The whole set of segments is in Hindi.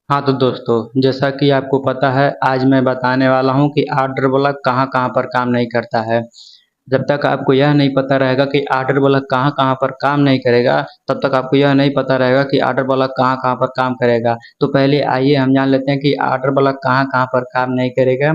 हाँ तो दोस्तों, जैसा कि आपको पता है, आज मैं बताने वाला हूँ कि ऑर्डर ब्लॉक कहाँ कहाँ पर काम नहीं करता है। जब तक आपको यह नहीं पता रहेगा कि ऑर्डर ब्लॉक कहाँ कहाँ पर काम नहीं करेगा, तब तक आपको यह नहीं पता रहेगा कि ऑर्डर ब्लॉक कहाँ कहाँ पर काम करेगा। तो पहले आइए हम जान लेते हैं कि ऑर्डर ब्लॉक कहाँ कहाँ पर काम नहीं करेगा।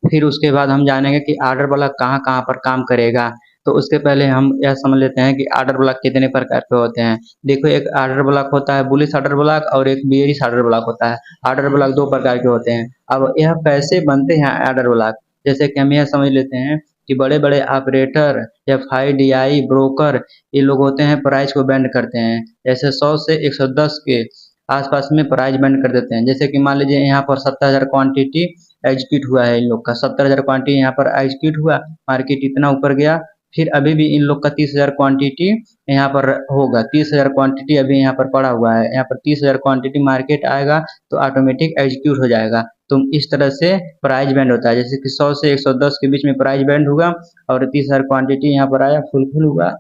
फिर उसके बाद हम जानेंगे कि ऑर्डर ब्लॉक कहाँ कहाँ पर काम करेगा। तो उसके पहले हम यह समझ लेते हैं कि ऑर्डर ब्लॉक कितने प्रकार के होते हैं। देखो, एक ऑर्डर ब्लॉक होता है बुलिश ऑर्डर ब्लॉक और एक बेयरिश ऑर्डर ब्लॉक होता है। ऑर्डर ब्लॉक दो प्रकार के होते हैं। अब यह कैसे बनते हैं ऑर्डर ब्लॉक, जैसे कि हम यह समझ लेते हैं कि बड़े बड़े ऑपरेटर या FIDI ब्रोकर ये लोग होते हैं, प्राइस को बैंड करते हैं। जैसे 100 से 110 के आसपास में प्राइस बैंड कर देते हैं। जैसे कि मान लीजिए यहाँ पर 70,000 क्वांटिटी एग्जीक्यूट हुआ है इन लोग का, 70,000 क्वांटिटी यहाँ पर एग्जीक्यूट हुआ, मार्केट इतना ऊपर गया, फिर अभी भी इन लोग का 30,000 क्वांटिटी यहाँ पर होगा। 30,000 क्वांटिटी अभी यहाँ पर पड़ा हुआ है, यहाँ पर 30,000 क्वांटिटी मार्केट आएगा तो ऑटोमेटिक एग्जीक्यूट हो जाएगा। तो इस तरह से प्राइस बैंड होता है, जैसे कि 100 से 110 के बीच में प्राइस बैंड हुआ और 30,000 क्वांटिटी यहाँ पर आया, फुलफिल हुआ,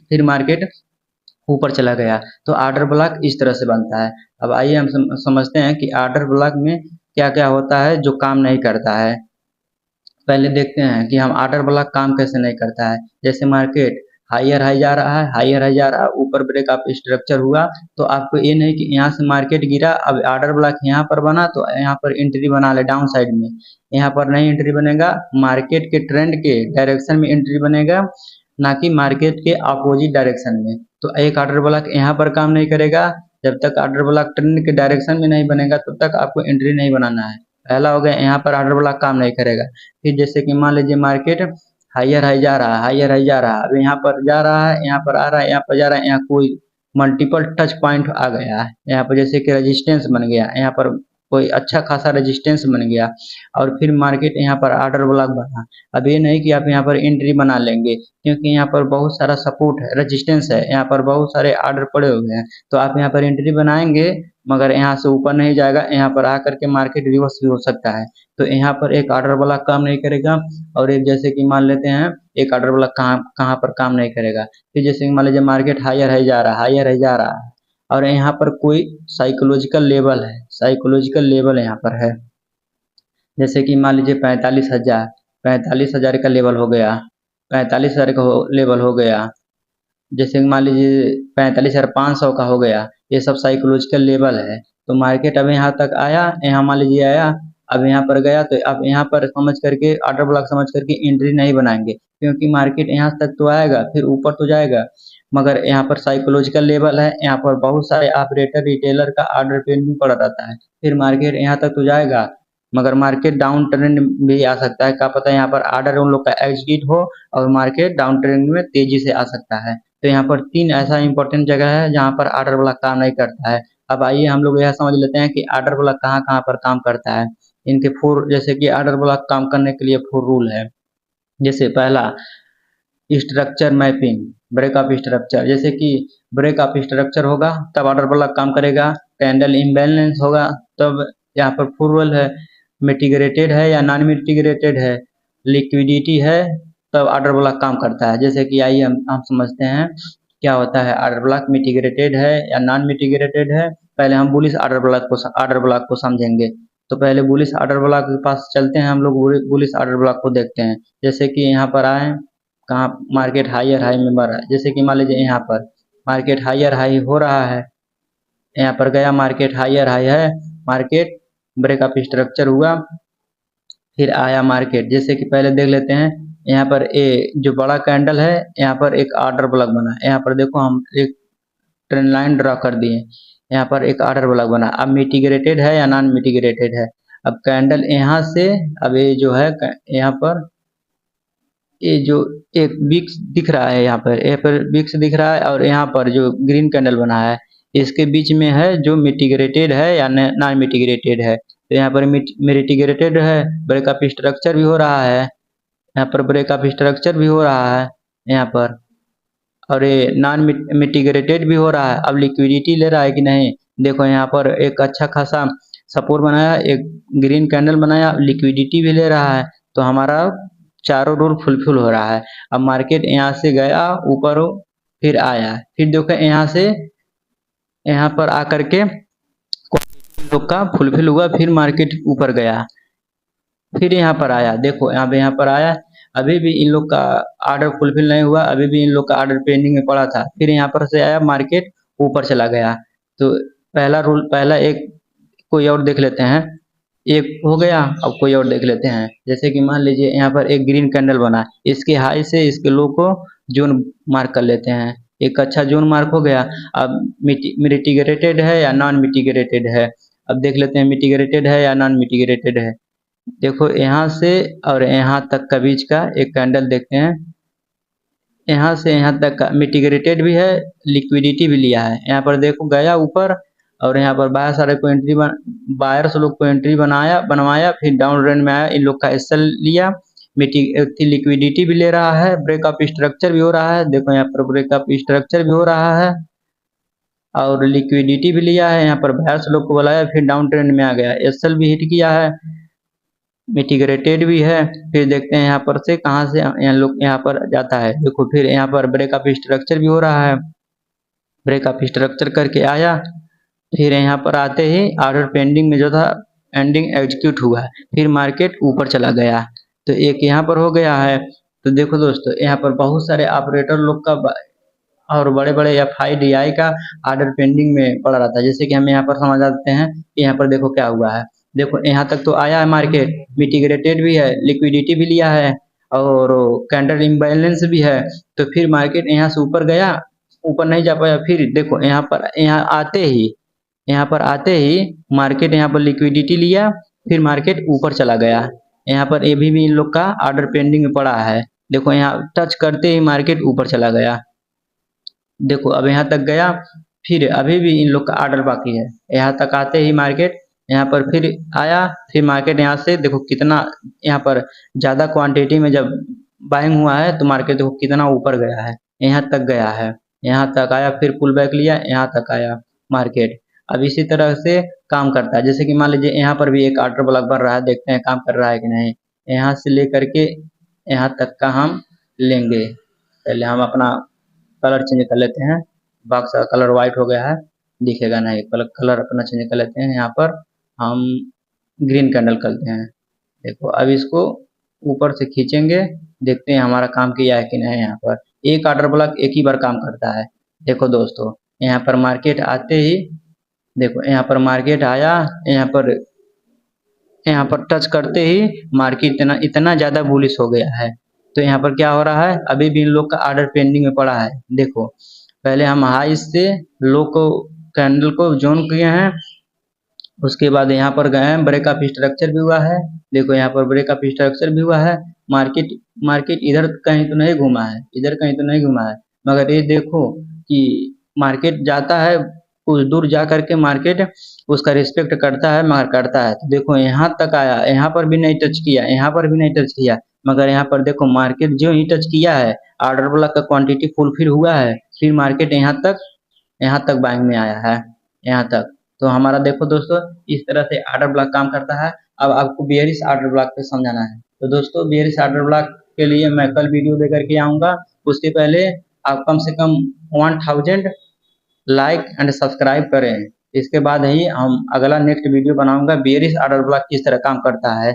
फिर मार्केट ऊपर चला गया। तो ऑर्डर ब्लॉक इस तरह से बनता है। अब आइए हम समझते हैं कि ऑर्डर ब्लॉक में क्या क्या होता है जो काम नहीं करता है। पहले देखते हैं कि हम ऑर्डर ब्लॉक काम कैसे नहीं करता है। जैसे मार्केट हायर हाई जा रहा है, हायर हाई जा रहा है, ऊपर ब्रेक आप स्ट्रक्चर हुआ, तो आपको ये नहीं कि यहाँ से मार्केट गिरा, अब ऑर्डर ब्लॉक यहाँ पर बना तो यहाँ पर एंट्री बना ले डाउन साइड में। यहाँ पर नहीं एंट्री बनेगा, मार्केट के ट्रेंड के डायरेक्शन में एंट्री बनेगा, ना कि मार्केट के अपोजिट डायरेक्शन में। तो एक ऑर्डर ब्लॉक यहाँ पर काम नहीं करेगा। जब तक ऑर्डर ब्लॉक ट्रेंड के डायरेक्शन में नहीं बनेगा तब तक आपको एंट्री नहीं बनाना है। पहला हो गया, यहाँ पर ऑर्डर ब्लॉक काम नहीं करेगा। फिर जैसे कि मान लीजिए मार्केट हायर हाई जा रहा है, हायर हाई जा रहा है, अब यहाँ पर जा रहा है, यहाँ पर आ रहा है, यहाँ पर जा रहा है, यहाँ कोई मल्टीपल टच पॉइंट आ गया है, यहाँ पर जैसे कि रेजिस्टेंस बन गया, यहाँ पर कोई अच्छा खासा रेजिस्टेंस बन गया और फिर मार्केट यहाँ पर ऑर्डर ब्लॉक बना। अब ये नहीं कि आप यहाँ पर एंट्री बना लेंगे, क्योंकि यहाँ पर बहुत सारा सपोर्ट है, रेजिस्टेंस है, यहाँ पर बहुत सारे ऑर्डर पड़े हुए हैं, तो आप यहाँ पर एंट्री बनाएंगे मगर यहाँ से ऊपर नहीं जाएगा, यहाँ पर आकर के मार्केट रिवर्स भी हो सकता है। तो यहाँ पर एक ऑर्डर ब्लॉक काम नहीं करेगा। और एक जैसे कि मान लेते हैं एक ऑर्डर ब्लॉक कहाँ कहाँ पर काम नहीं करेगा। फिर जैसे कि मान लीजिए मार्केट हायर हाई जा रहा है, हायर हाई जा रहा है, और यहाँ पर कोई साइकोलॉजिकल लेवल है, साइकोलॉजिकल लेवल यहाँ पर है। जैसे कि मान लीजिए 45,000, 45,000 का लेवल हो गया, 45,000 का लेवल हो गया, जैसे कि मान लीजिए 45,500 का हो गया। ये सब साइकोलॉजिकल लेवल है। तो मार्केट अब यहाँ तक आया, यहाँ मान लीजिए आया, अब यहाँ पर गया, तो अब यहाँ पर समझ करके ऑर्डर ब्लॉक समझ करके एंट्री नहीं बनाएंगे, क्योंकि मार्केट यहाँ तक तो आएगा फिर ऊपर तो जाएगा, मगर यहाँ पर साइकोलॉजिकल लेवल है, यहाँ पर बहुत सारे ऑपरेटर रिटेलर का ऑर्डर पेंडिंग पड़ा रहता है। फिर मार्केट यहाँ तक तो जाएगा, मगर मार्केट डाउन ट्रेंड भी आ सकता है, क्या पता यहाँ पर ऑर्डर उन लोग का एग्जीक्यूट हो और मार्केट डाउन ट्रेंड में तेजी से आ सकता है। तो यहाँ पर तीन ऐसा इंपॉर्टेंट जगह है जहाँ पर ऑर्डर ब्लॉक काम नहीं करता है। अब आइए हम लोग यह समझ लेते हैं कि ऑर्डर ब्लॉक कहाँ कहाँ पर काम करता है। इनके फोर, जैसे कि ऑर्डर ब्लॉक काम करने के लिए फोर रूल है। जैसे पहला, structure mapping, break of structure. जैसे कि ब्रेक ऑफ स्ट्रक्चर होगा तब ऑर्डर ब्लॉक काम करेगा। कैंडल इम्बैलेंस होगा तब यहाँ पर फोर रूल है। मिटिगेटेड है या नॉन मिटिगेटेड है, लिक्विडिटी है, तब ऑर्डर ब्लॉक काम करता है। जैसे कि आइए हम समझते हैं क्या होता है ऑर्डर ब्लॉक, मिटिगेटेड है या नॉन मिटिगेटेड है। पहले हम बुलिश ऑर्डर ब्लॉक को समझेंगे। तो पहले बुलिश ऑर्डर ब्लॉक के पास चलते हैं, हम लोग बुलिश ऑर्डर ब्लॉक को देखते हैं। जैसे कि यहाँ पर आए, कहाँ मार्केट हायर हाई में बढ़ रहा है, जैसे कि मान लीजिए यहाँ पर मार्केट हायर हाई हो रहा है, यहाँ पर गया मार्केट हायर हाई है, मार्केट ब्रेक ऑफ स्ट्रक्चर हुआ, फिर आया मार्केट। जैसे कि पहले देख लेते हैं, यहाँ पर ए जो बड़ा कैंडल है, यहाँ पर एक ऑर्डर ब्लॉक बना है। यहाँ पर देखो हम एक ट्रेंड लाइन ड्रॉ कर दिए, यहाँ पर एक ऑर्डर ब्लॉक बना। अब मिटिगेटेड है या नॉन मिटिगेटेड है। अब कैंडल यहाँ से, अब ये जो है यहाँ पर ये जो एक विक्स दिख रहा है, यहाँ पर विक्स दिख रहा है, और यहाँ पर जो ग्रीन कैंडल बना है इसके बीच में है जो मिटिगेटेड है या नॉन मिटिगेटेड है। तो यहाँ पर मिटिगेटेड है, ब्रेक ऑफ स्ट्रक्चर भी हो रहा है, यहाँ पर ब्रेक ऑफ स्ट्रक्चर भी हो रहा है यहाँ पर, और ये नॉन मिटिगेटेड भी हो रहा है। अब लिक्विडिटी ले रहा है कि नहीं, देखो यहाँ पर एक अच्छा खासा सपोर्ट बनाया, एक ग्रीन कैंडल बनाया, लिक्विडिटी भी ले रहा है, तो हमारा चारों रूल फुलफिल हो रहा है। अब मार्केट यहाँ से गया ऊपर हो, फिर आया, फिर देखो यहाँ से यहाँ पर आकर के लोग का फुलफिल हुआ, फिर मार्केट ऊपर गया, फिर यहाँ पर आया, देखो यहाँ पर आया, अभी भी इन लोग का ऑर्डर फुलफिल नहीं हुआ, अभी भी इन लोग का ऑर्डर पेंडिंग में पड़ा था, फिर यहाँ पर से आया, मार्केट ऊपर चला गया। तो पहला एक कोई और देख लेते हैं, एक हो गया, अब कोई और देख लेते हैं। जैसे कि मान लीजिए यहाँ पर एक ग्रीन कैंडल बना, इसके हाई से इसके लो को जोन मार्क कर लेते हैं, एक अच्छा जोन मार्क हो गया। अब मिटिगेटेड है या नॉन मिटिगेटेड है, अब देख लेते हैं मिटिगेटेड है या नॉन मिटिगेटेड है। देखो यहाँ से और यहाँ तक का बीच का एक कैंडल देखते हैं, यहाँ से यहाँ तक का मिटिगेटेड भी है, लिक्विडिटी भी लिया है। यहाँ पर देखो गया ऊपर, और यहाँ पर बाहर सारे को एंट्री बायर्स लोग को एंट्री बनवाया, फिर डाउन ट्रेंड में आया, इन लोग का एसएल लिया, लिक्विडिटी भी ले रहा है, ब्रेकअप स्ट्रक्चर भी हो रहा है, देखो यहाँ पर ब्रेकअप स्ट्रक्चर भी हो रहा है और लिक्विडिटी भी लिया है। यहाँ पर बायर्स लोग को बुलाया, फिर डाउन ट्रेंड में आ गया, एसएल भी हिट किया है, मिटिगेटेड भी है। फिर देखते हैं यहाँ पर से कहाँ से यहाँ पर जाता है, देखो फिर यहाँ पर ब्रेकअप स्ट्रक्चर भी हो रहा है, ब्रेकअप स्ट्रक्चर करके आया, फिर यहाँ पर आते ही ऑर्डर पेंडिंग में जो था एंडिंग एग्जीक्यूट हुआ, फिर मार्केट ऊपर चला गया। तो एक यहाँ पर हो गया है। तो देखो दोस्तों, यहाँ पर बहुत सारे ऑपरेटर लोग का और बड़े बड़े FIDI का ऑर्डर पेंडिंग में पड़ा रहता है। जैसे कि हम यहाँ पर समझ आते हैं कि यहाँ पर देखो क्या हुआ है, देखो यहाँ तक तो आया है, मार्केट मिटिगेटेड भी है, लिक्विडिटी भी लिया है और कैंडल इम्बैलेंस भी है। तो फिर मार्केट यहाँ से ऊपर गया, ऊपर नहीं जा पाया, फिर देखो यहाँ पर आते ही मार्केट यहाँ पर लिक्विडिटी लिया, फिर मार्केट ऊपर चला गया। यहाँ पर ये भी इन लोग का ऑर्डर पेंडिंग में पड़ा है, देखो यहाँ टच करते ही मार्केट ऊपर चला गया, देखो अब यहाँ तक गया, फिर अभी भी इन लोग का ऑर्डर बाकी है। यहाँ तक आते ही मार्केट यहाँ पर फिर आया, फिर मार्केट यहाँ से देखो कितना यहाँ पर ज्यादा क्वांटिटी में जब बाइंग हुआ है तो मार्केट देखो कितना ऊपर गया है, यहाँ तक गया है, यहाँ तक आया, फिर पुल बैक लिया, यहाँ तक आया मार्केट। अब इसी तरह से काम करता है। जैसे कि मान लीजिए यहाँ पर भी एक ऑर्डर ब्लॉक बन रहा है, देखते हैं काम कर रहा है कि नहीं। यहाँ से लेकर के यहाँ तक का हम लेंगे, पहले हम अपना कलर चेंज कर लेते हैं, बॉक्स का कलर व्हाइट हो गया है, दिखेगा नहीं, कलर अपना चेंज कर लेते हैं। यहाँ पर हम ग्रीन कैंडल करते हैं, देखो अब इसको ऊपर से खींचेंगे, देखते हैं हमारा काम किया है कि नहीं। यहाँ पर एक ऑर्डर ब्लॉक एक ही बार काम करता है। देखो दोस्तों, यहाँ पर मार्केट आते ही देखो यहाँ पर मार्केट आया, यहाँ पर टच करते ही मार्केट इतना ज्यादा बुलिश हो गया है। तो यहाँ पर क्या हो रहा है, अभी भी इन लोग का ऑर्डर पेंडिंग में पड़ा है। देखो पहले हम हाई से लो को कैंडल को जोन किए हैं, उसके बाद यहाँ पर गए हैं, ब्रेकअप स्ट्रक्चर भी हुआ है, देखो यहाँ पर ब्रेकअप स्ट्रक्चर भी हुआ है। मार्केट इधर कहीं तो नहीं घुमा है, इधर कहीं तो नहीं घुमा है, मगर ये देखो कि मार्केट जाता है कुछ दूर जा करके, मार्केट उसका रिस्पेक्ट करता है, मगर करता है। तो देखो यहाँ तक आया, यहाँ पर भी नहीं टच किया, यहाँ पर भी नहीं टच किया, मगर यहाँ पर देखो मार्केट जो ही टच किया है, ऑर्डर ब्लॉक का क्वांटिटी फुलफिल हुआ है, फिर मार्केट यहाँ तक बाइंग में आया है, यहाँ तक। तो हमारा देखो दोस्तों, इस तरह से ऑर्डर ब्लॉक काम करता है। अब आपको बेयरिश ऑर्डर ब्लॉक पे समझाना है। तो दोस्तों, बेयरिश ऑर्डर ब्लॉक के लिए मैं कल वीडियो लेकर के आऊंगा, उसके पहले आप कम से कम 1000 लाइक एंड सब्सक्राइब करें, इसके बाद ही हम अगला नेक्स्ट वीडियो बनाऊंगा बेयरिश ऑर्डर ब्लॉक किस तरह काम करता है।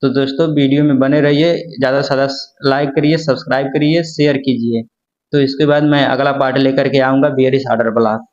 तो दोस्तों, वीडियो में बने रहिए, ज़्यादा से ज़्यादा लाइक करिए, सब्सक्राइब करिए, शेयर कीजिए। तो इसके बाद मैं अगला पार्ट लेकर के आऊँगा बेयरिश ऑर्डर ब्लॉक।